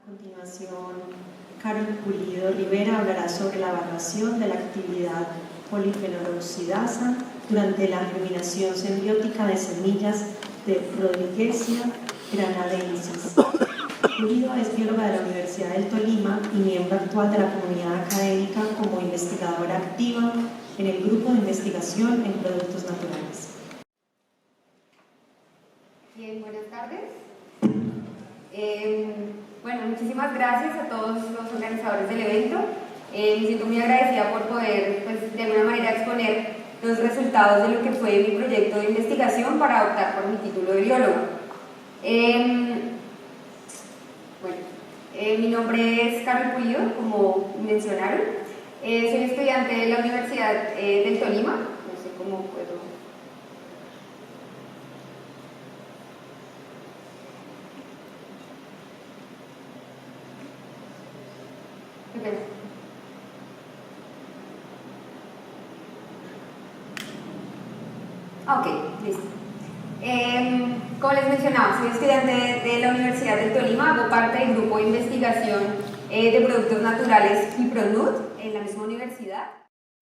continuación, Carol Pulido Rivera hablará sobre la evaluación de la actividad polifenoloxidasa durante la germinación simbiótica de semillas de Rodriguesia granadensis. Pulido es bióloga de la Universidad del Tolima y miembro actual de la comunidad académica como investigadora activa en el Grupo de Investigación en Productos Naturales. Bien, buenas tardes. Bueno, muchísimas gracias a todos los organizadores del evento. Me siento muy agradecida por poder, de alguna manera, exponer los resultados de lo que fue mi proyecto de investigación para optar por mi título de biólogo. Mi nombre es Carol Pulido, como mencionaron. Soy estudiante de la Universidad del Tolima. No sé cómo puedo... Ok, listo. Como les mencionaba, soy estudiante de la Universidad del Tolima, hago parte del grupo de investigación de productos naturales Kipronut en la misma universidad,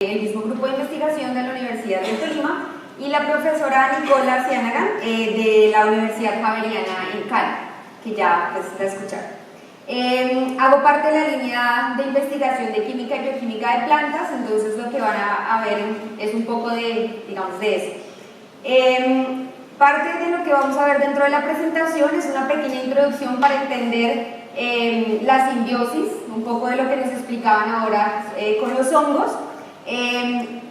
el mismo grupo de investigación de la Universidad del Tolima y la profesora Nicola Cianagan de la Universidad Javeriana en Cali, que ya pues, la escucharon. Hago parte de la línea de investigación de química y bioquímica de plantas, entonces lo que van a ver es un poco de, digamos, de eso. Parte de lo que vamos a ver dentro de la presentación es una pequeña introducción para entender la simbiosis, un poco de lo que nos explicaban ahora con los hongos,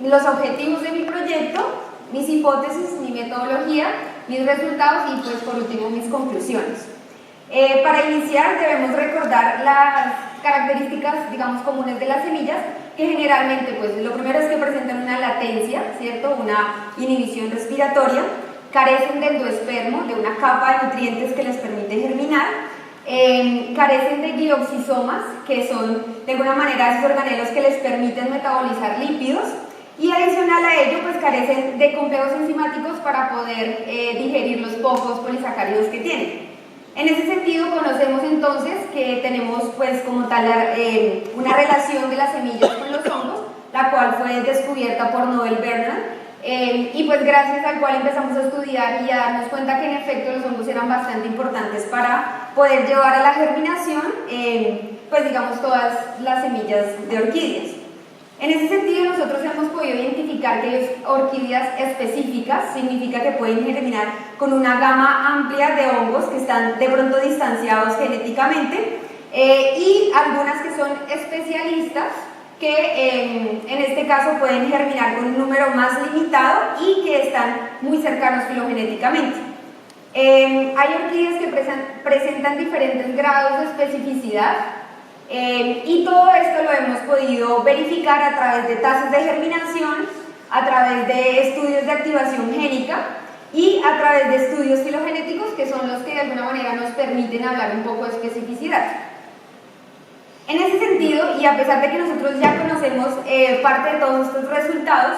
los objetivos de mi proyecto, mis hipótesis, mi metodología, mis resultados y pues por último mis conclusiones. Para iniciar debemos recordar las características, digamos, comunes de las semillas, que generalmente, pues, lo primero es que presentan una latencia, ¿cierto? Una inhibición respiratoria, carecen de endospermo, de una capa de nutrientes que les permite germinar, carecen de glioxisomas, que son, de alguna manera, esos organelos que les permiten metabolizar lípidos, y adicional a ello, pues, carecen de complejos enzimáticos para poder digerir los pocos polisacáridos que tienen. En ese sentido, conocemos entonces que tenemos pues como tal una relación de las semillas con los hongos, la cual fue descubierta por Noel Bernard, y pues gracias al cual empezamos a estudiar y a darnos cuenta que en efecto los hongos eran bastante importantes para poder llevar a la germinación, pues digamos todas las semillas de orquídeas. En ese sentido, nosotros hemos podido identificar que hay orquídeas específicas, significa que pueden germinar con una gama amplia de hongos que están de pronto distanciados genéticamente y algunas que son especialistas que en este caso pueden germinar con un número más limitado y que están muy cercanos filogenéticamente. Hay orquídeas que presentan diferentes grados de especificidad. Y todo esto lo hemos podido verificar a través de tasas de germinación, a través de estudios de activación génica y a través de estudios filogenéticos, que son los que de alguna manera nos permiten hablar un poco de especificidad. En ese sentido, y a pesar de que nosotros ya conocemos parte de todos estos resultados,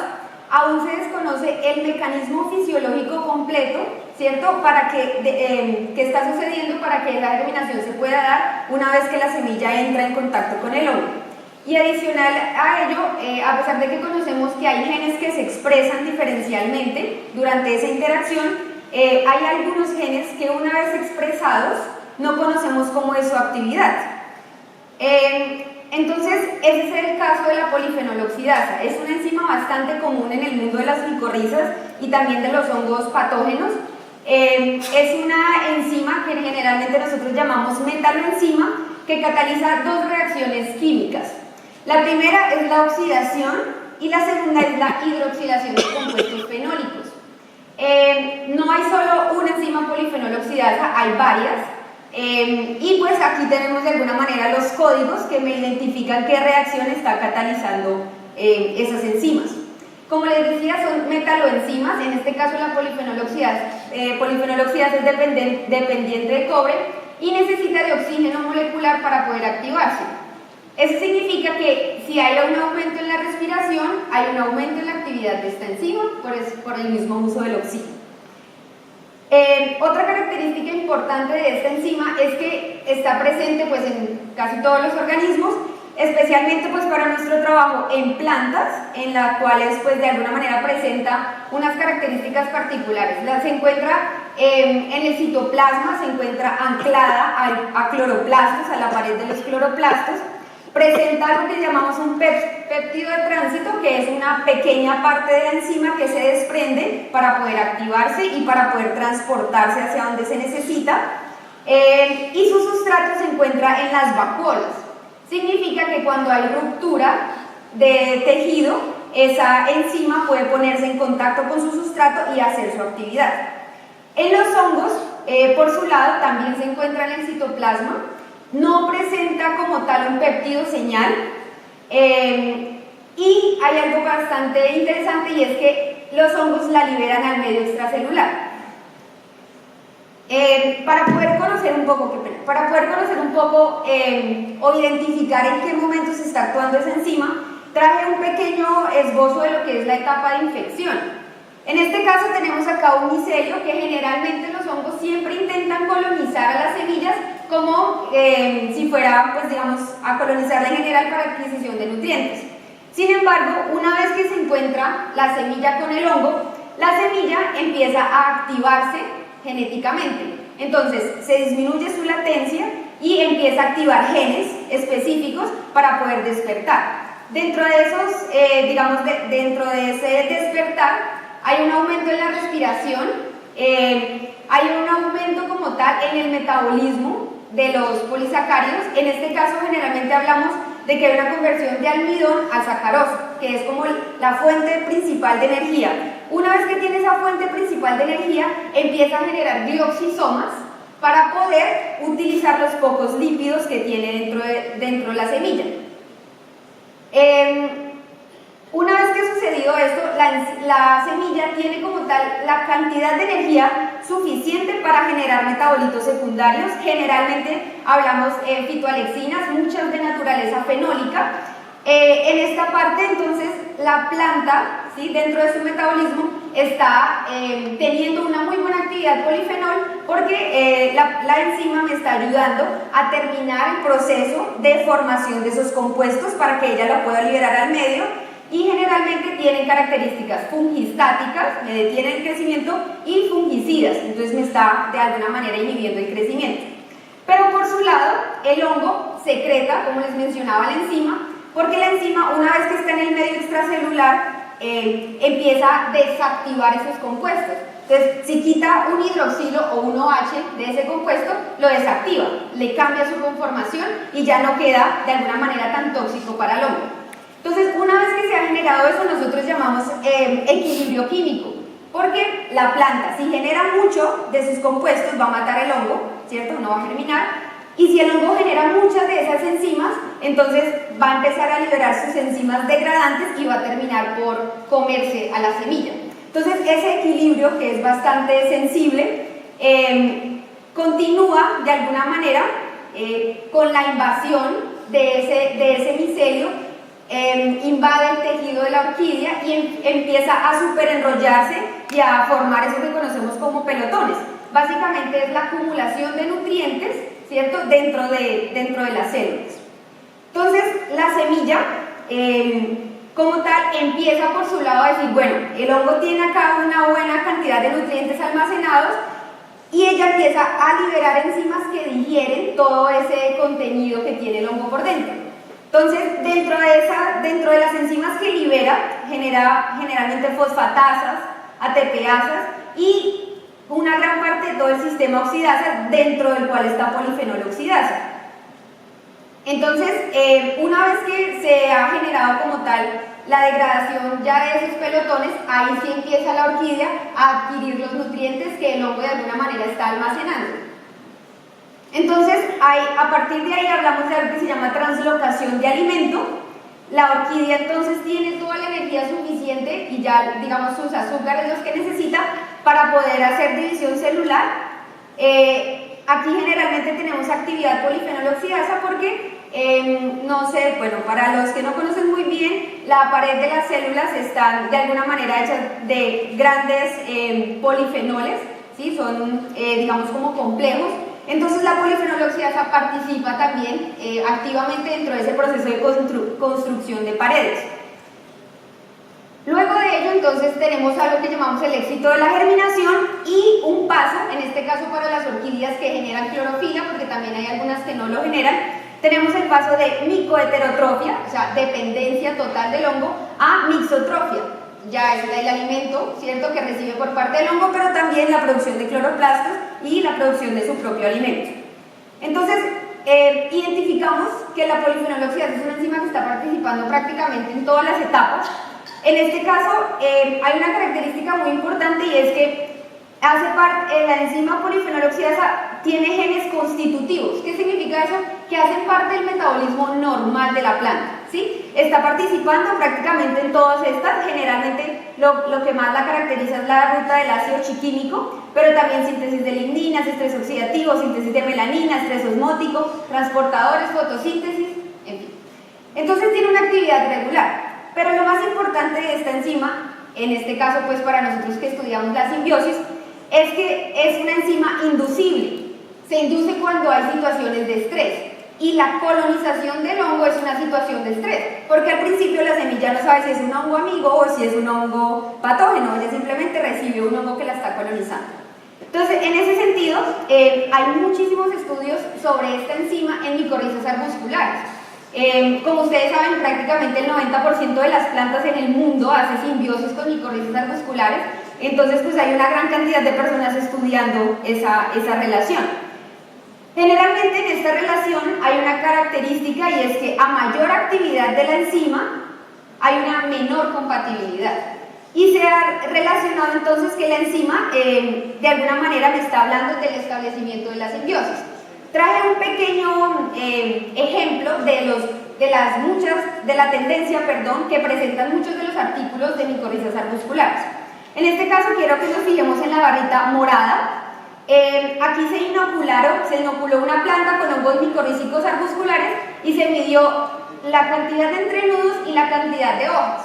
aún se desconoce el mecanismo fisiológico completo, ¿cierto?, para que está sucediendo para que la germinación se pueda dar una vez que la semilla entra en contacto con el hongo. Y adicional a ello, a pesar de que conocemos que hay genes que se expresan diferencialmente durante esa interacción, hay algunos genes que una vez expresados no conocemos cómo es su actividad. Entonces, ese es el caso de la polifenoloxidasa. Es una enzima bastante común en el mundo de las micorrizas y también de los hongos patógenos. Es una enzima que generalmente nosotros llamamos metaloenzima, que cataliza dos reacciones químicas. La primera es la oxidación y la segunda es la hidroxilación de compuestos fenólicos. No hay solo una enzima polifenoloxidasa, hay varias. Y pues aquí tenemos de alguna manera los códigos que me identifican qué reacción está catalizando esas enzimas. Como les decía, son metaloenzimas, en este caso la polifenoloxidasa es dependiente de cobre y necesita de oxígeno molecular para poder activarse. Eso significa que si hay un aumento en la respiración, hay un aumento en la actividad de esta enzima por el mismo uso del oxígeno. Otra característica importante de esta enzima es que está presente pues, en casi todos los organismos, especialmente pues, para nuestro trabajo en plantas, en las cuales pues, de alguna manera presenta unas características particulares. Se encuentra en el citoplasma, se encuentra anclada a cloroplastos, a la pared de los cloroplastos. Presenta algo que llamamos un péptido de tránsito, que es una pequeña parte de la enzima que se desprende para poder activarse y para poder transportarse hacia donde se necesita. Y su sustrato se encuentra en las vacuolas. Significa que cuando hay ruptura de tejido, esa enzima puede ponerse en contacto con su sustrato y hacer su actividad. En los hongos, por su lado, también se encuentra en el citoplasma. No presenta como tal un péptido señal, y hay algo bastante interesante, y es que los hongos la liberan al medio extracelular. Para poder conocer un poco o identificar en qué momento se está actuando esa enzima, traje un pequeño esbozo de lo que es la etapa de infección. En este caso tenemos acá un micelio que generalmente los hongos siempre intentan colonizar a las semillas como si fuera, pues digamos, a colonizarla en general para adquisición de nutrientes. Sin embargo, una vez que se encuentra la semilla con el hongo, la semilla empieza a activarse genéticamente. Entonces, se disminuye su latencia y empieza a activar genes específicos para poder despertar. Dentro de esos, dentro de ese despertar, hay un aumento en la respiración, hay un aumento como tal en el metabolismo de los polisacáridos. En este caso generalmente hablamos de que hay una conversión de almidón a sacarosa, que es como la fuente principal de energía. Una vez que tiene esa fuente principal de energía, empieza a generar glioxisomas para poder utilizar los pocos lípidos que tiene dentro de la semilla. Una vez que ha sucedido esto, la semilla tiene como tal la cantidad de energía suficiente para generar metabolitos secundarios. Generalmente hablamos de fitoalexinas, muchas de naturaleza fenólica. En esta parte, entonces, la planta, ¿sí?, dentro de su metabolismo, está teniendo una muy buena actividad polifenol, porque la enzima me está ayudando a terminar el proceso de formación de esos compuestos para que ella lo pueda liberar al medio. Y generalmente tienen características fungistáticas, me detiene el crecimiento, y fungicidas, entonces me está de alguna manera inhibiendo el crecimiento. Pero por su lado, el hongo secreta, como les mencionaba, la enzima, porque la enzima, una vez que está en el medio extracelular, empieza a desactivar esos compuestos. Entonces, si quita un hidroxilo o un OH de ese compuesto, lo desactiva, le cambia su conformación y ya no queda de alguna manera tan tóxico para el hongo. Entonces, una vez que se ha generado eso, nosotros llamamos equilibrio químico, porque la planta, si genera mucho de sus compuestos, va a matar el hongo, ¿cierto? No va a germinar. Y si el hongo genera muchas de esas enzimas, entonces va a empezar a liberar sus enzimas degradantes y va a terminar por comerse a la semilla. Entonces, ese equilibrio, que es bastante sensible, continúa de alguna manera con la invasión de ese micelio. Invade el tejido de la orquídea y empieza a superenrollarse y a formar eso que conocemos como pelotones. Básicamente es la acumulación de nutrientes, ¿cierto?, dentro de las células. Entonces, la semilla, como tal, empieza por su lado a decir, bueno, el hongo tiene acá una buena cantidad de nutrientes almacenados, y ella empieza a liberar enzimas que digieren todo ese contenido que tiene el hongo por dentro. Entonces, dentro de las enzimas que libera, genera generalmente fosfatasas, ATPasas y una gran parte de todo el sistema oxidasa, dentro del cual está polifenol oxidasa. Entonces, una vez que se ha generado como tal la degradación ya de esos pelotones, ahí sí empieza la orquídea a adquirir los nutrientes que el hongo de alguna manera está almacenando. Entonces, a partir de ahí hablamos de algo que se llama translocación de alimento. La orquídea entonces tiene toda la energía suficiente y ya, digamos, sus azúcares los que necesita para poder hacer división celular. Aquí generalmente tenemos actividad polifenol oxidasa porque, no sé, bueno, para los que no conocen muy bien, la pared de las células están de alguna manera hechas de grandes polifenoles, ¿sí? Son, digamos, como complejos. Entonces la polifenoloxidasa participa también activamente dentro de ese proceso de construcción de paredes. Luego de ello, entonces, tenemos algo que llamamos el éxito de la germinación y un paso, en este caso para las orquídeas que generan clorofila, porque también hay algunas que no lo generan, tenemos el paso de micoheterotrofia, o sea, dependencia total del hongo, a mixotrofia. Ya es el alimento, ¿cierto?, que recibe por parte del hongo, pero también la producción de cloroplastos y la producción de su propio alimento. Entonces, identificamos que la polifenoloxidasa es una enzima que está participando prácticamente en todas las etapas. En este caso, hay una característica muy importante y es que la enzima polifenoloxidasa tiene genes constitutivos. ¿Qué significa eso? Que hacen parte del metabolismo normal de la planta, ¿sí? Está participando prácticamente en todas estas. Generalmente lo que más la caracteriza es la ruta del ácido chiquímico, pero también síntesis de ligninas, estrés oxidativo, síntesis de melanina, estrés osmótico, transportadores, fotosíntesis, en fin. Entonces tiene una actividad regular. Pero lo más importante de esta enzima, en este caso pues para nosotros que estudiamos la simbiosis, es que es una enzima inducible. Se induce cuando hay situaciones de estrés. Y la colonización del hongo es una situación de estrés, porque al principio la semilla no sabe si es un hongo amigo o si es un hongo patógeno, ella simplemente recibe un hongo que la está colonizando. Entonces, en ese sentido, hay muchísimos estudios sobre esta enzima en micorrizas arbusculares. Como ustedes saben, prácticamente el 90% de las plantas en el mundo hace simbiosis con micorrizas arbusculares, entonces pues hay una gran cantidad de personas estudiando esa relación. Generalmente en esta relación hay una característica y es que a mayor actividad de la enzima hay una menor compatibilidad. Y se ha relacionado entonces que la enzima de alguna manera me está hablando del establecimiento de la simbiosis. Traje un pequeño ejemplo de la tendencia que presentan muchos de los artículos de micorrizas arbusculares. En este caso quiero que nos fijemos en la barrita morada. Aquí se inoculó una planta con hongos micorrízicos arbusculares y se midió la cantidad de entrenudos y la cantidad de hojas.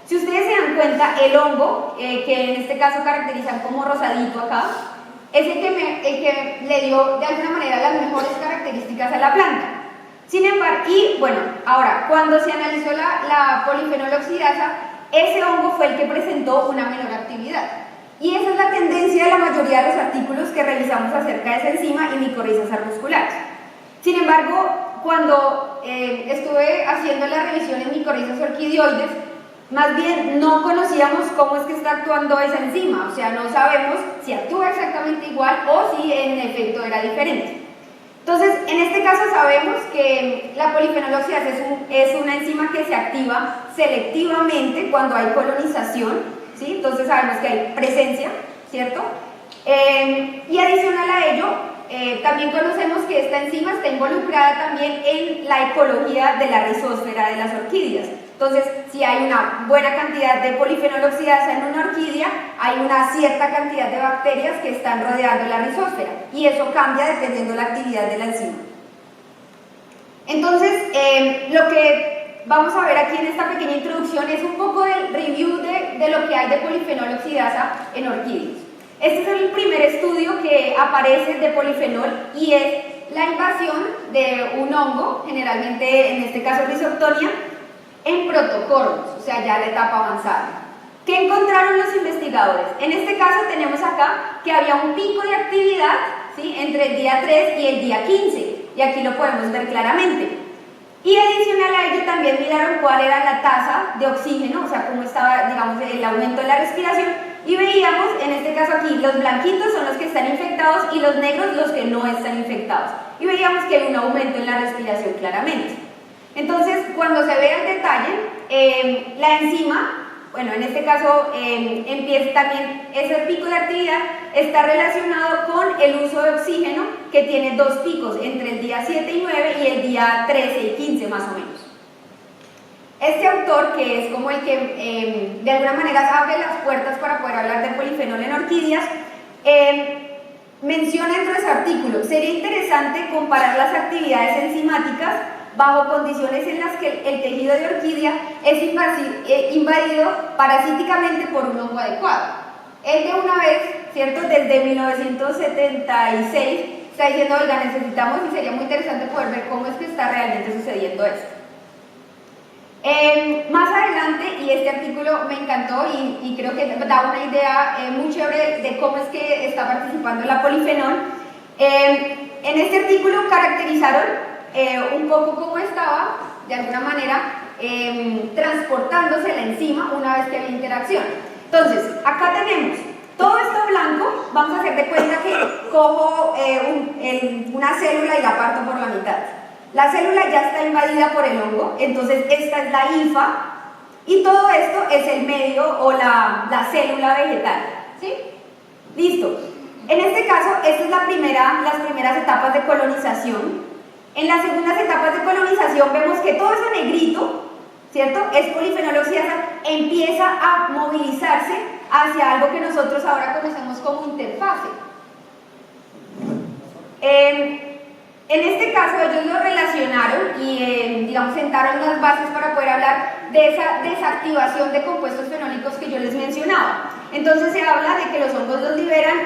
Si ustedes se dan cuenta, el hongo, que en este caso caracterizan como rosadito acá, es el que le dio de alguna manera las mejores características a la planta. Sin embargo, ahora, cuando se analizó la polifenoloxidasa, ese hongo fue el que presentó una menor actividad. Y esa es la tendencia de la mayoría de los artículos que revisamos acerca de esa enzima y micorrizas arbusculares. Sin embargo, cuando estuve haciendo la revisión en micorrizas orquidioides, más bien no conocíamos cómo es que está actuando esa enzima, o sea, no sabemos si actúa exactamente igual o si en efecto era diferente. Entonces, en este caso sabemos que la polifenoloxidasa es una enzima que se activa selectivamente cuando hay colonización, ¿sí? Entonces sabemos que hay presencia, ¿cierto? Y adicional a ello, también conocemos que esta enzima está involucrada también en la ecología de la rizósfera de las orquídeas. Entonces, si hay una buena cantidad de polifenoloxidasa en una orquídea, hay una cierta cantidad de bacterias que están rodeando la rizósfera y eso cambia dependiendo de la actividad de la enzima. Entonces, lo que vamos a ver aquí en esta pequeña introducción es un poco del review de lo que hay de polifenoloxidasa en orquídeas. Este es el primer estudio que aparece de polifenol y es la invasión de un hongo, generalmente en este caso Rhizoctonia, en protocormos, o sea, ya la etapa avanzada. ¿Qué encontraron los investigadores? En este caso tenemos acá que había un pico de actividad, ¿sí?, entre el día 3 y el día 15, y aquí lo podemos ver claramente. Y adicional a ello también miraron cuál era la tasa de oxígeno, o sea, cómo estaba, digamos, el aumento de la respiración, y veíamos, en este caso aquí, los blanquitos son los que están infectados y los negros los que no están infectados. Y veíamos que hay un aumento en la respiración claramente. Entonces, cuando se ve el detalle, la enzima, bueno, en este caso empieza también ese pico de actividad, está relacionado con el uso de oxígeno, que tiene dos picos, entre el día 7 y 9 y el día 13 y 15 más o menos. Este autor, que es como el que de alguna manera abre las puertas para poder hablar de polifenol en orquídeas, menciona entre los artículos, sería interesante comparar las actividades enzimáticas bajo condiciones en las que el tejido de orquídea es invadido parasíticamente por un hongo adecuado. él de una vez, ¿cierto? Desde 1976 está diciendo, oiga, necesitamos, y sería muy interesante poder ver cómo es que está realmente sucediendo esto. Más adelante, y este artículo me encantó y creo que da una idea muy chévere de cómo es que está participando la polifenol. En este artículo caracterizaron un poco cómo estaba, de alguna manera, transportándose la enzima una vez que había interacción. Entonces, acá tenemos todo esto blanco. Vamos a hacer de cuenta que cojo una célula y la parto por la mitad. La célula ya está invadida por el hongo, entonces esta es la hifa y todo esto es el medio o la célula vegetal, ¿sí? Listo. En este caso, esta es las primeras etapas de colonización. En las segundas etapas de colonización vemos que todo eso negrito, ¿cierto? Es polifenol oxidasa, empieza a movilizarse hacia algo que nosotros ahora conocemos como interfase. En este caso ellos lo relacionaron y digamos sentaron las bases para poder hablar de esa desactivación de compuestos fenólicos que yo les mencionaba. Entonces se habla de que los hongos los liberan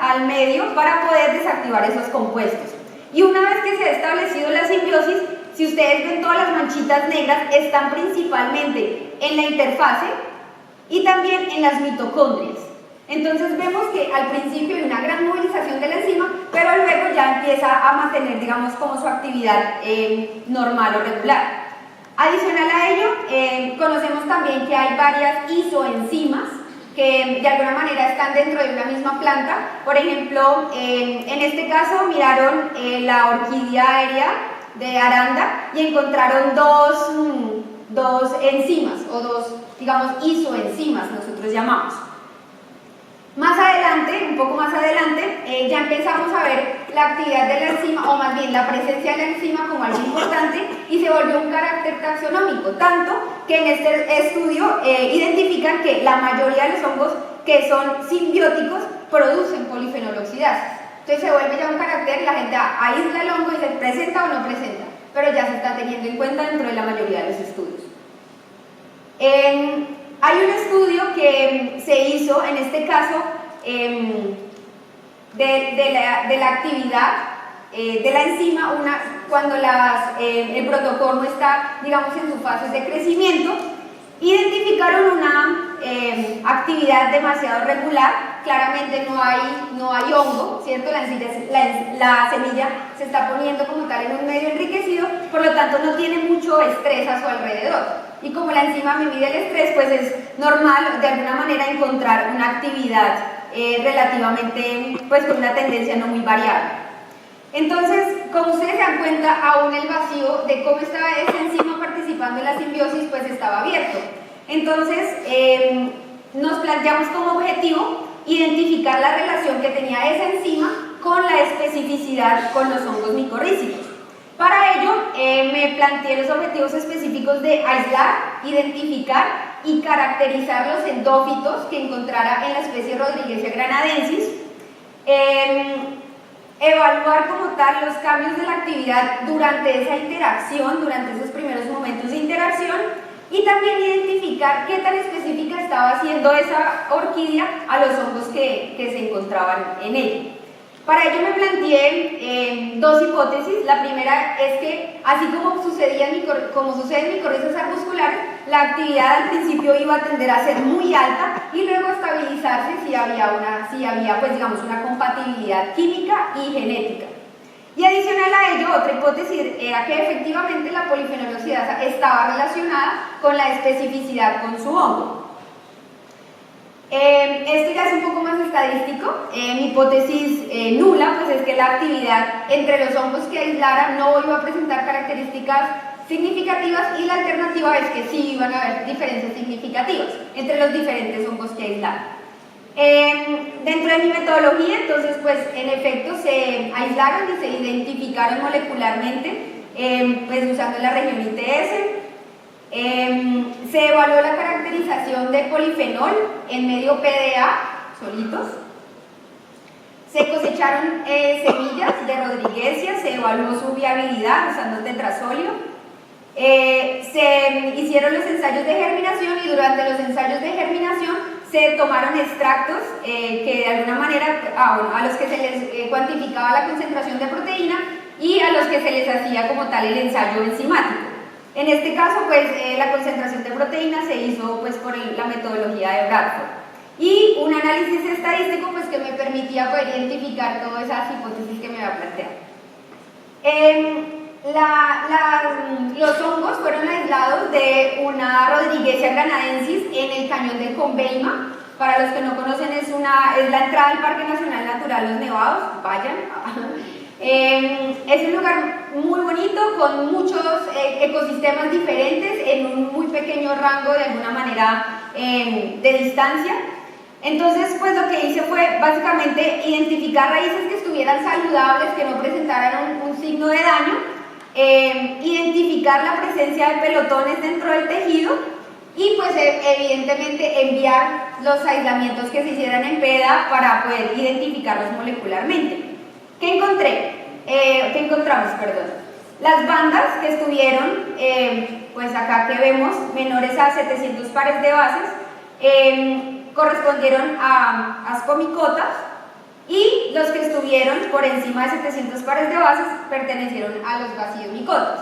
al medio para poder desactivar esos compuestos. Y una vez que se ha establecido la simbiosis, si ustedes ven todas las manchitas negras, están principalmente en la interfase y también en las mitocondrias. Entonces vemos que al principio hay una gran movilización de la enzima, pero luego ya empieza a mantener, digamos, como su actividad normal o regular. Adicional a ello, conocemos también que hay varias isoenzimas que de alguna manera están dentro de una misma planta. Por ejemplo, en este caso miraron la orquídea aérea de Aranda y encontraron dos enzimas o dos, digamos, isoenzimas, nosotros llamamos. Más adelante, un poco más adelante, ya empezamos a ver la actividad de la enzima, o más bien la presencia de la enzima como algo importante, y se volvió un carácter taxonómico, tanto que en este estudio identifican que la mayoría de los hongos que son simbióticos producen polifenol oxidasa. Entonces se vuelve ya un carácter, la gente aísla el hongo y se presenta o no presenta, pero ya se está teniendo en cuenta dentro de la mayoría de los estudios. Hay un estudio que se hizo, en este caso, de la actividad de la enzima cuando el protocolo está, digamos, en sus fases de crecimiento. Identificaron una actividad demasiado regular. Claramente no hay hongo, ¿cierto? La semilla se está poniendo como tal en un medio enriquecido, por lo tanto no tiene mucho estrés a su alrededor. Y como la enzima me mide el estrés, pues es normal de alguna manera encontrar una actividad relativamente, pues con una tendencia no muy variable. Entonces, como ustedes se dan cuenta, aún el vacío de cómo estaba esa enzima participando en la simbiosis, pues estaba abierto. Entonces, nos planteamos como objetivo identificar la relación que tenía esa enzima con la especificidad con los hongos micorrízicos. Para ello, me planteé los objetivos específicos de aislar, identificar y caracterizar los endófitos que encontrara en la especie Rodriguesia granadensis, evaluar como tal los cambios de la actividad durante esa interacción, durante esos primeros momentos de interacción, y también identificar qué tan específica estaba haciendo esa orquídea a los hongos que se encontraban en ella. Para ello me planteé dos hipótesis. La primera es que, así como sucede en micorrizas arbusculares, la actividad al principio iba a tender a ser muy alta y luego a estabilizarse si había pues, digamos, una compatibilidad química y genética. Y adicional a ello, otra hipótesis era que efectivamente la polifenol oxidasa estaba relacionada con la especificidad con su hongo. Esto ya es un poco más estadístico. Mi hipótesis nula pues es que la actividad entre los hongos que aislara no iba a presentar características significativas, y la alternativa es que sí iban a haber diferencias significativas entre los diferentes hongos que aislaron. Dentro de mi metodología, entonces, pues en efecto se aislaron y se identificaron molecularmente, pues usando la región ITS. Se evaluó la caracterización de polifenol en medio PDA solitos. Se cosecharon semillas de Rodriguesia, se evaluó su viabilidad usando tetrazolio. Se hicieron los ensayos de germinación y durante los ensayos de germinación se tomaron extractos que de alguna manera, a los que se les cuantificaba la concentración de proteína y a los que se les hacía como tal el ensayo enzimático. En este caso, pues la concentración de proteína se hizo pues por la metodología de Bradford. Y un análisis estadístico pues que me permitía poder identificar todas esas hipótesis que me había planteado. Los hongos fueron aislados de una Rodriguesia granadensis en el cañón del Conveima. Para los que no conocen, es la entrada al Parque Nacional Natural Los Nevados, vayan. Es un lugar muy bonito con muchos ecosistemas diferentes en un muy pequeño rango de alguna manera de distancia. Entonces, pues lo que hice fue básicamente identificar raíces que estuvieran saludables, que no presentaran un signo de daño, identificar la presencia de pelotones dentro del tejido y pues evidentemente enviar los aislamientos que se hicieran en PEDA para poder identificarlos molecularmente. ¿Qué encontramos? Las bandas que estuvieron, pues acá que vemos, menores a 700 pares de bases, correspondieron a ascomicotas, y los que estuvieron por encima de 700 pares de bases pertenecieron a los basidomicotas.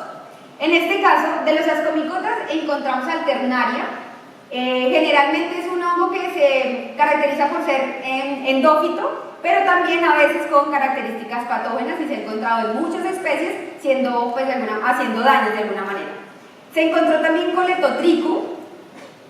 En este caso, de los ascomicotas encontramos alternaria. Generalmente es un hongo que se caracteriza por ser endófito, pero también a veces con características patógenas y se ha encontrado en muchas especies haciendo daños de alguna manera. Se encontró también Coletotrichum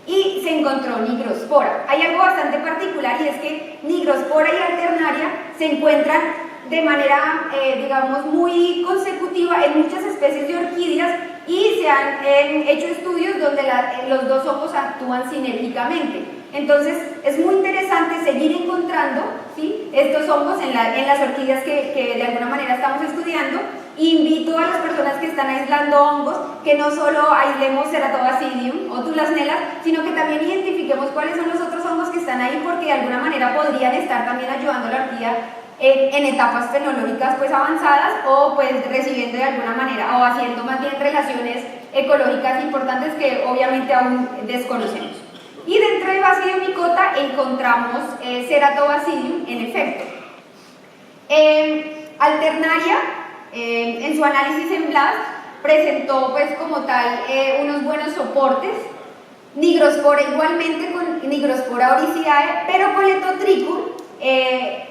y se encontró Nigrospora. Hay algo bastante particular y es que Nigrospora y Alternaria se encuentran de manera, digamos, muy consecutiva en muchas especies de orquídeas y se han hecho estudios donde los dos hongos actúan sinérgicamente. Entonces es muy interesante seguir encontrando, ¿sí?, estos hongos en las orquídeas que de alguna manera estamos estudiando. Invito a las personas que están aislando hongos que no solo aislemos Ceratobacillium o Tulasnella, sino que también identifiquemos cuáles son los otros hongos que están ahí, porque de alguna manera podrían estar también ayudando a la orquídea en etapas fenológicas pues avanzadas, o pues recibiendo de alguna manera o haciendo más bien relaciones ecológicas importantes que obviamente aún desconocemos. Y dentro de Basidiomycota encontramos Ceratobacillium en efecto. Alternaria, en su análisis en BLAST, presentó pues como tal unos buenos soportes. Nigrospora igualmente con Nigrospora oricidae, pero Coletotrichum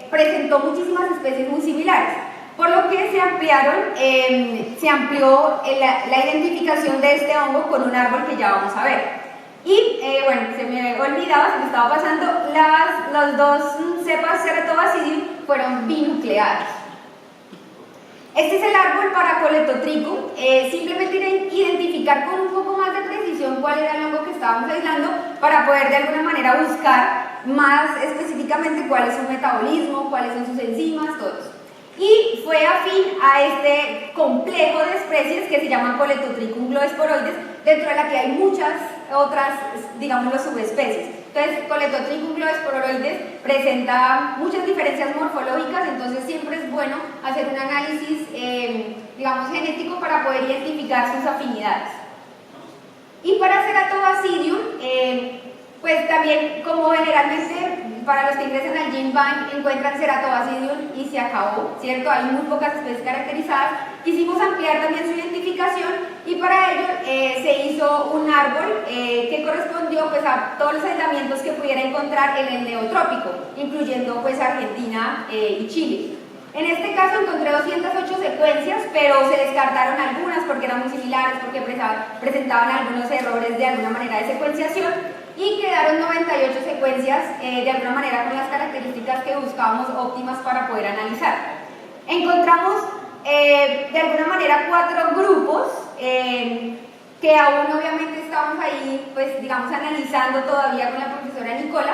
presentó muchísimas especies muy similares, por lo que se amplió la identificación de este hongo con un árbol que ya vamos a ver. Y bueno, se me estaba pasando, las dos cepas Ceratobacillium fueron binucleadas. Este es el árbol para Coletotrichum. Simplemente identificar con un poco más de precisión cuál era el hongo que estábamos aislando para poder de alguna manera buscar más específicamente cuál es su metabolismo, cuáles son sus enzimas, todo eso. Y fue afín a este complejo de especies que se llaman Coletotrichum gloesporoides, dentro de la que hay muchas otras, digámoslo, subespecies. Entonces, Coletotrichum gloesporoides presenta muchas diferencias morfológicas, entonces siempre es bueno hacer un análisis, digamos, genético para poder identificar sus afinidades. Y para Ceratobacillium, pues también, como generalmente para los que ingresan al GenBank encuentran Ceratobacillium y se acabó, ¿cierto? Hay muy pocas especies caracterizadas. Quisimos ampliar también su identificación y para ello se hizo un árbol que correspondió pues a todos los aislamientos que pudiera encontrar en el neotrópico, incluyendo pues Argentina y Chile. En este caso encontré 208 secuencias, pero se descartaron algunas porque eran muy similares, porque presentaban algunos errores de alguna manera de secuenciación, y quedaron 98 secuencias de alguna manera con las características que buscábamos óptimas para poder analizar. Encontramos de alguna manera 4 grupos que aún obviamente estamos ahí, pues digamos, analizando todavía con la profesora Nicola.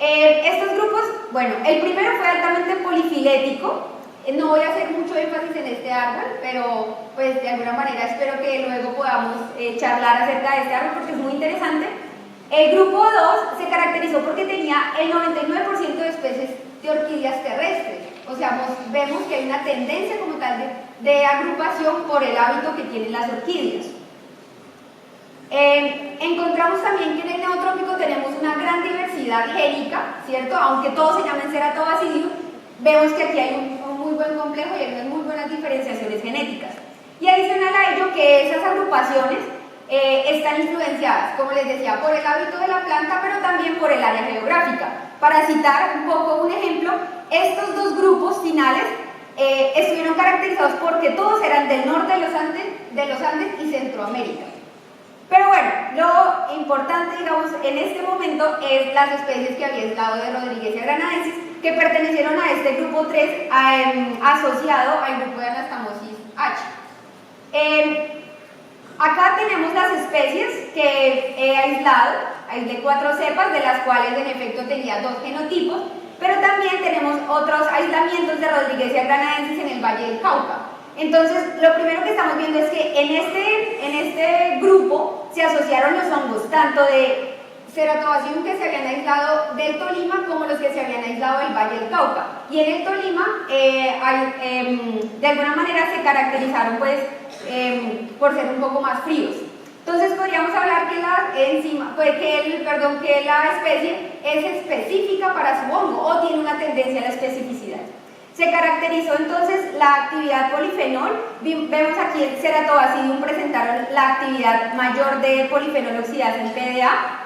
Estos grupos, bueno, el primero fue altamente polifilético. No voy a hacer mucho énfasis en este árbol, pero pues de alguna manera espero que luego podamos charlar acerca de este árbol porque es muy interesante. El grupo 2 se caracterizó porque tenía el 99% de especies de orquídeas terrestres. O sea, vemos que hay una tendencia como tal de agrupación por el hábito que tienen las orquídeas. Encontramos también que en el neotrópico tenemos una gran diversidad génica, ¿cierto? Aunque todos se llamen Ceratobasidium, vemos que aquí hay un muy buen complejo y hay unas muy buenas diferenciaciones genéticas. Y adicional a ello que esas agrupaciones están influenciadas, como les decía, por el hábito de la planta, pero también por el área geográfica. Para citar un poco un ejemplo, estos dos grupos finales estuvieron caracterizados porque todos eran del norte de los Andes y Centroamérica. Pero bueno, lo importante, digamos, en este momento es las especies que había aislado de Rodriguesia granadensis, que pertenecieron a este grupo 3 asociado al grupo de Anastamosis H. Acá tenemos las especies que he aislado, hay de 4 cepas, de las cuales en efecto tenía 2 genotipos, pero también tenemos otros aislamientos de Rodriguesia granadensis en el Valle del Cauca. Entonces, lo primero que estamos viendo es que en este grupo se asociaron los hongos, tanto de Ceratobasidium que se habían aislado del Tolima como los que se habían aislado del Valle del Cauca. Y en el Tolima, de alguna manera se caracterizaron pues, por ser un poco más fríos. Entonces podríamos hablar que la especie es específica para su hongo o tiene una tendencia a la especificidad. Se caracterizó entonces la actividad polifenol, vemos aquí el Ceratobasidium presentaron la actividad mayor de polifenol oxidasa en PDA.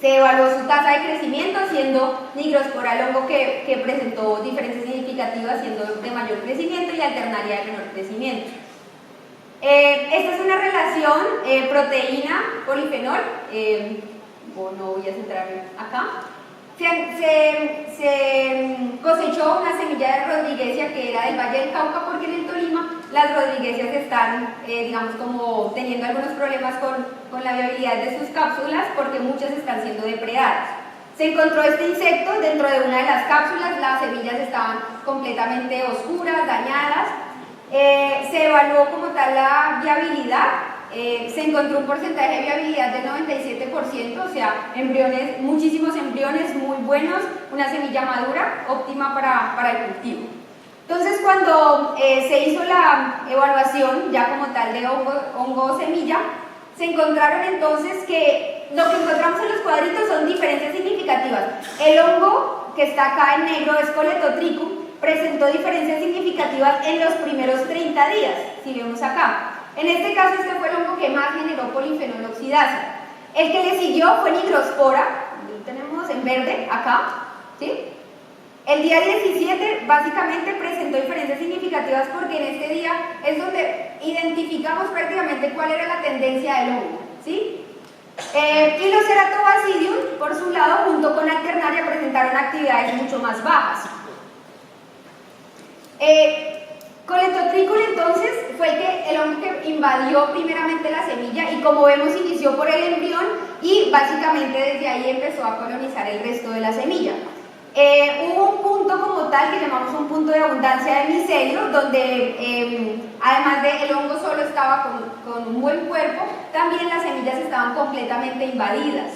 Se evaluó su tasa de crecimiento siendo Nigrospora el hongo que presentó diferencias significativas siendo de mayor crecimiento y Alternaria de menor crecimiento. Esta es una relación proteína-polifenol, no voy a centrarme acá. Se cosechó una semilla de Rodriguesia que era del Valle del Cauca porque en el Tolima las Rodriguesias están, digamos, como teniendo algunos problemas con la viabilidad de sus cápsulas porque muchas están siendo depredadas. Se encontró este insecto dentro de una de las cápsulas, las semillas estaban completamente oscuras, dañadas. Se evaluó como tal la viabilidad, se encontró un porcentaje de viabilidad del 97%, o sea, embriones, muchísimos embriones muy buenos, una semilla madura, óptima para el cultivo. Entonces, cuando se hizo la evaluación ya como tal de hongo semilla, se encontraron entonces que lo que encontramos en los cuadritos son diferencias significativas. El hongo que está acá en negro es Coletotricum, presentó diferencias significativas en los primeros 30 días, si vemos acá. En este caso, este fue el hongo que más generó polifenol oxidasa. El que le siguió fue Nigrospora, lo tenemos en verde acá, ¿sí? El día 17 básicamente presentó diferencias significativas porque en este día es donde identificamos prácticamente cuál era la tendencia del hongo, ¿sí? Y los Ceratobasidium, por su lado, junto con Alternaria, presentaron actividades mucho más bajas. Coletotricum entonces fue el hongo que invadió primeramente la semilla y como vemos inició por el embrión y básicamente desde ahí empezó a colonizar el resto de la semilla. Hubo un punto como tal que llamamos un punto de abundancia de micelio donde además de el hongo solo estaba con un buen cuerpo, también las semillas estaban completamente invadidas.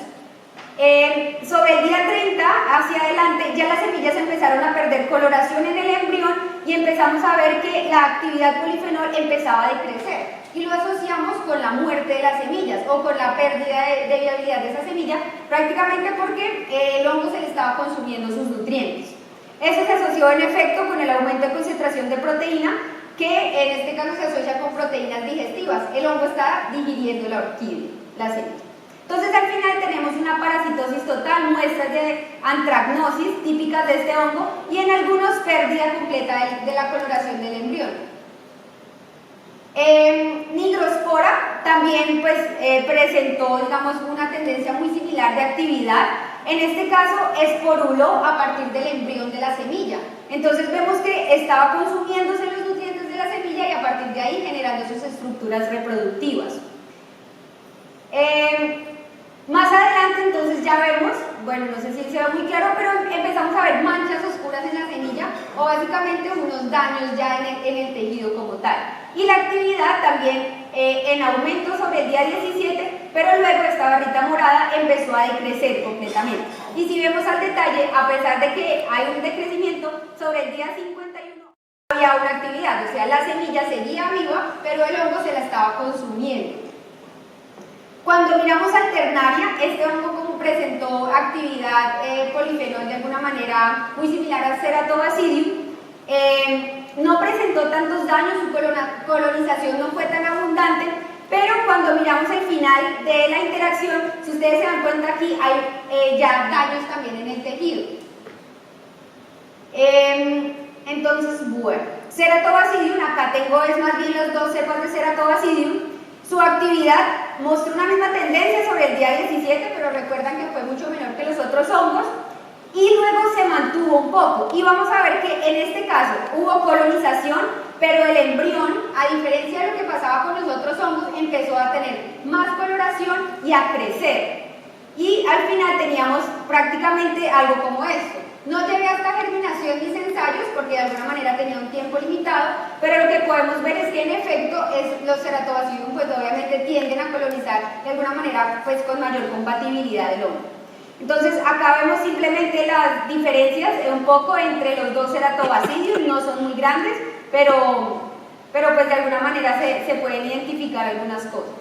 Sobre el día 30 hacia adelante ya las semillas empezaron a perder coloración en el embrión y empezamos a ver que la actividad polifenol empezaba a decrecer y lo asociamos con la muerte de las semillas o con la pérdida de viabilidad de esa semilla prácticamente porque el hongo se le estaba consumiendo sus nutrientes. Eso se asoció en efecto con el aumento de concentración de proteína que en este caso se asocia con proteínas digestivas. El hongo está digiriendo la orquídea, la semilla. Entonces al final tenemos una parasitosis total, muestras de antragnosis típicas de este hongo y en algunos pérdida completa de la coloración del embrión. Nigrospora también pues, presentó digamos, una tendencia muy similar de actividad. En este caso esporuló a partir del embrión de la semilla. Entonces vemos que estaba consumiéndose los nutrientes de la semilla y a partir de ahí generando sus estructuras reproductivas. Más adelante entonces ya vemos, bueno no sé si se ve muy claro, pero empezamos a ver manchas oscuras en la semilla o básicamente unos daños ya en el tejido como tal. Y la actividad también en aumento sobre el día 17, pero luego esta barrita morada empezó a decrecer completamente. Y si vemos al detalle, a pesar de que hay un decrecimiento, sobre el día 51 había una actividad, o sea la semilla seguía viva, pero el hongo se la estaba consumiendo. Cuando miramos alternaria, este hongo como presentó actividad polifenol de alguna manera muy similar al Ceratobacillium, no presentó tantos daños, su colonización no fue tan abundante, pero cuando miramos el final de la interacción, si ustedes se dan cuenta aquí hay ya daños también en el tejido. Entonces, bueno, Ceratobacillium, acá tengo es más bien las dos cepas de Ceratobacillium. Su actividad mostró una misma tendencia sobre el día 17, pero recuerdan que fue mucho menor que los otros hongos, y luego se mantuvo un poco. Y vamos a ver que en este caso hubo colonización, pero el embrión, a diferencia de lo que pasaba con los otros hongos, empezó a tener más coloración y a crecer. Y al final teníamos prácticamente algo como esto. No llegué hasta germinación mis ensayos porque de alguna manera tenía un tiempo limitado, pero lo que podemos ver es que en efecto los Ceratobacillium pues obviamente tienden a colonizar de alguna manera pues con mayor compatibilidad del hongo. Entonces acá vemos simplemente las diferencias un poco entre los dos Ceratobacillium, no son muy grandes, pero pues de alguna manera se pueden identificar algunas cosas.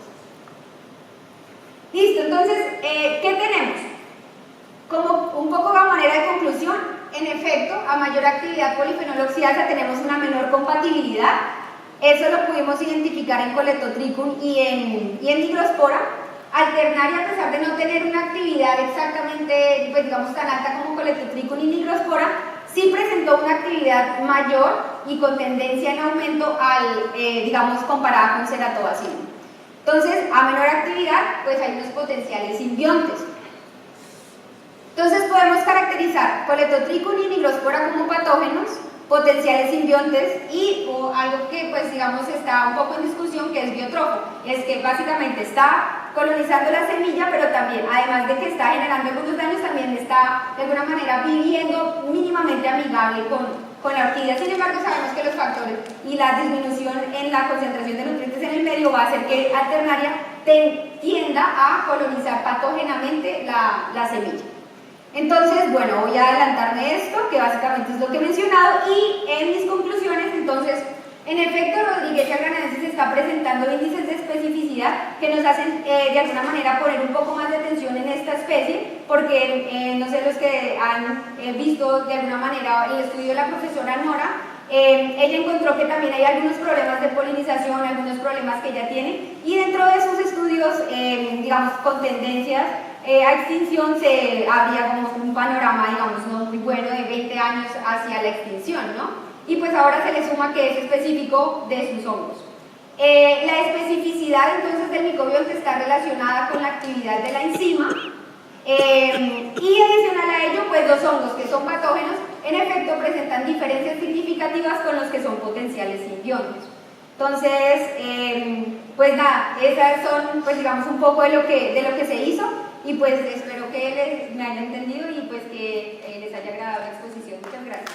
Listo, entonces, ¿qué tenemos? Como un poco a manera de conclusión, en efecto, a mayor actividad polifenol oxidasa tenemos una menor compatibilidad. Eso lo pudimos identificar en Coletotrichum y en Nigrospora. Alternaria, a pesar de no tener una actividad exactamente, pues digamos, tan alta como Coletotrichum y Nigrospora, sí presentó una actividad mayor y con tendencia en aumento digamos, comparada con Ceratobacillum. Entonces, a menor actividad, pues hay unos potenciales simbiontes. Entonces podemos caracterizar Coletotrichum y Nigrospora como patógenos, potenciales simbiontes y algo que pues digamos está un poco en discusión, que es biotrófo, es que básicamente está colonizando la semilla, pero también, además de que está generando algunos daños, también está de alguna manera viviendo mínimamente amigable con la orquídea. Sin embargo, sabemos que los factores y la disminución en la concentración de nutrientes en el medio va a hacer que Alternaria tienda a colonizar patógenamente la semilla. Entonces, bueno, voy a adelantarme esto, que básicamente es lo que he mencionado, y en mis conclusiones, entonces, en efecto, Rodriguesia granaensis está presentando índices de especificidad que nos hacen, de alguna manera, poner un poco más de atención en esta especie, porque, no sé, los que han visto, de alguna manera, el estudio de la profesora Nora, ella encontró que también hay algunos problemas de polinización, algunos problemas que ella tiene, y dentro de esos estudios, digamos, con tendencias a extinción, se habría como un panorama, digamos, no muy bueno de 20 años hacia la extinción, ¿no? Y pues ahora se le suma que es específico de sus hongos. La especificidad entonces del micobionte está relacionada con la actividad de la enzima, y adicional a ello, pues los hongos que son patógenos, en efecto presentan diferencias significativas con los que son potenciales simbiontes. Entonces, pues nada, esas son, pues digamos, un poco de lo que se hizo, y pues espero que me hayan entendido y pues que les haya agradado la exposición. Muchas gracias.